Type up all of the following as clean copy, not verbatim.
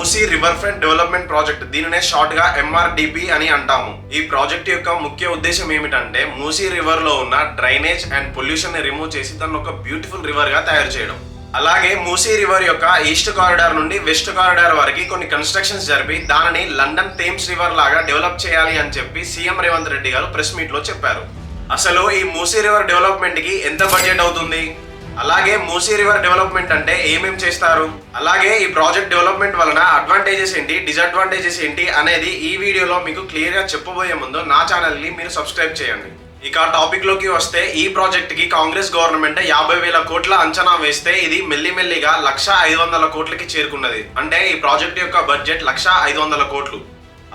Musi river front development project, దీనినే short గా ఎంఆర్డిపి అని అంటాము. ఈ ప్రాజెక్ట్ యొక్క ముఖ్య ఉద్దేశం ఏమిటంటే మూసీ రివర్ లో ఉన్న డ్రైనేజ్ అండ్ పొల్యూషన్ ని రిమూవ్ చేసి దాన్ని ఒక బ్యూటిఫుల్ రివర్ గా తయారు చేయడం. అలాగే మూసీ రివర్ యొక్క ఈస్ట్ కారిడార్ నుండి వెస్ట్ కారిడార్ వరకు కొన్ని కన్స్ట్రక్షన్స్ జరిపి దానిని లండన్ థేమ్స్ రివర్ లాగా డెవలప్ చేయాలి అని చెప్పి సీఎం రేవంత్ రెడ్డి గారు ప్రెస్ మీట్ లో చెప్పారు. అసలు ఈ మూసీ రివర్ డెవలప్మెంట్ కి ఎంత బడ్జెట్ అవుతుంది, అలాగే మూసీ రివర్ డెవలప్మెంట్ అంటే ఏమేం చేస్తారు, అలాగే ఈ ప్రాజెక్ట్ డెవలప్మెంట్ వలన అడ్వాంటేజెస్ ఏంటి, డిసడ్వాంటేజెస్ ఏంటి అనేది ఈ వీడియోలో మీకు క్లియర్ గా చెప్పబోయే ముందు నా ఛానల్ ని మీరు సబ్స్క్రైబ్ చేయండి. ఇక టాపిక్ లోకి వస్తే, ఈ ప్రాజెక్ట్ కి కాంగ్రెస్ గవర్నమెంట్ 50,000 కోట్ల అంచనా వేస్తే ఇది మెల్లిమెల్లిగా 1,500,000 కోట్లకి చేరుకున్నది. అంటే ఈ ప్రాజెక్ట్ యొక్క బడ్జెట్ 1,500,000 కోట్లు.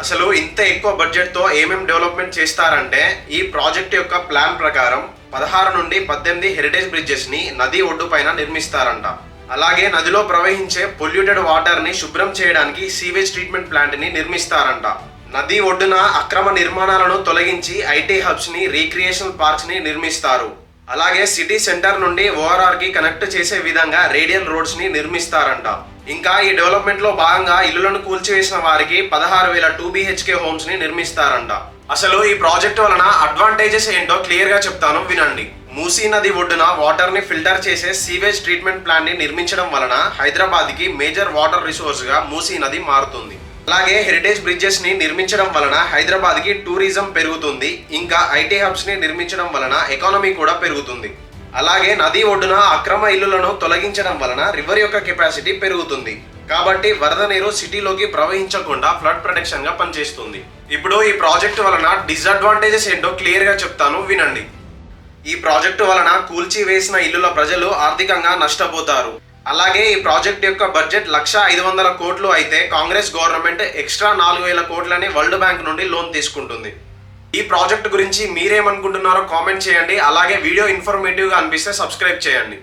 అసలు ఇంత ఎక్కువ బడ్జెట్ తో ఏమేం డెవలప్మెంట్ చేస్తారంటే, ఈ ప్రాజెక్ట్ యొక్క ప్లాన్ ప్రకారం 16 నుండి 18 హెరిటేజ్ బ్రిడ్జెస్ ని నది ఒడ్డు పైన నిర్మిస్తారంట. అలాగే నదిలో ప్రవహించే పొల్యూటెడ్ వాటర్ ని శుభ్రం చేయడానికి సీవేజ్ ట్రీట్మెంట్ ప్లాంట్ ని నిర్మిస్తారంట. నది ఒడ్డున అక్రమ నిర్మాణాలను తొలగించి ఐటీ హబ్స్ ని, రీక్రియేషనల్ పార్క్స్ ని నిర్మిస్తారు. అలాగే సిటీ సెంటర్ నుండి ఓఆర్ఆర్ కి కనెక్ట్ చేసే విధంగా రేడియల్ రోడ్స్ ని నిర్మిస్తారంట. ఇంకా ఈ డెవలప్మెంట్ లో భాగంగా ఇల్లులను కూల్చివేసిన వారికి 16,000 2 BHK హోమ్స్ ని నిర్మిస్తారంట. అసలు ఈ ప్రాజెక్ట్ వలన అడ్వాంటేజెస్ ఏంటో క్లియర్ గా చెప్తాను, వినండి. మూసీ నది ఒడ్డున వాటర్ ని ఫిల్టర్ చేసే సీవేజ్ ట్రీట్మెంట్ ప్లాంట్ ని నిర్మించడం వలన హైదరాబాద్ కి మేజర్ వాటర్ రిసోర్స్ గా మూసీ నది మారుతుంది. అలాగే హెరిటేజ్ బ్రిడ్జెస్ ని నిర్మించడం వలన హైదరాబాద్ కి టూరిజం పెరుగుతుంది. ఇంకా ఐటీ హబ్స్ ని నిర్మించడం వలన ఎకానమీ కూడా పెరుగుతుంది. అలాగే నది ఒడ్డున అక్రమ ఇల్లులను తొలగించడం వలన రివర్ యొక్క కెపాసిటీ పెరుగుతుంది. కాబట్టి వరద నీరు సిటీలోకి ప్రవహించకుండా ఫ్లడ్ ప్రొటెక్షన్ గా పనిచేస్తుంది. ఇప్పుడు ఈ ప్రాజెక్టు వలన డిసడ్వాంటేజెస్ ఏంటో క్లియర్ గా చెప్తాను, వినండి. ఈ ప్రాజెక్టు వలన కూల్చి వేసిన ఇల్లుల ప్రజలు ఆర్థికంగా నష్టపోతారు. అలాగే ఈ ప్రాజెక్ట్ యొక్క బడ్జెట్ 1,500,000 కోట్లు అయితే కాంగ్రెస్ గవర్నమెంట్ ఎక్స్ట్రా 4,000 కోట్లని వరల్డ్ బ్యాంక్ నుండి లోన్ తీసుకుంటుంది. ఈ ప్రాజెక్ట్ గురించి మీరేమనుకుంటున్నారో కామెంట్ చేయండి. అలాగే వీడియో ఇన్ఫర్మేటివ్ గా అనిపిస్తే సబ్స్క్రైబ్ చేయండి.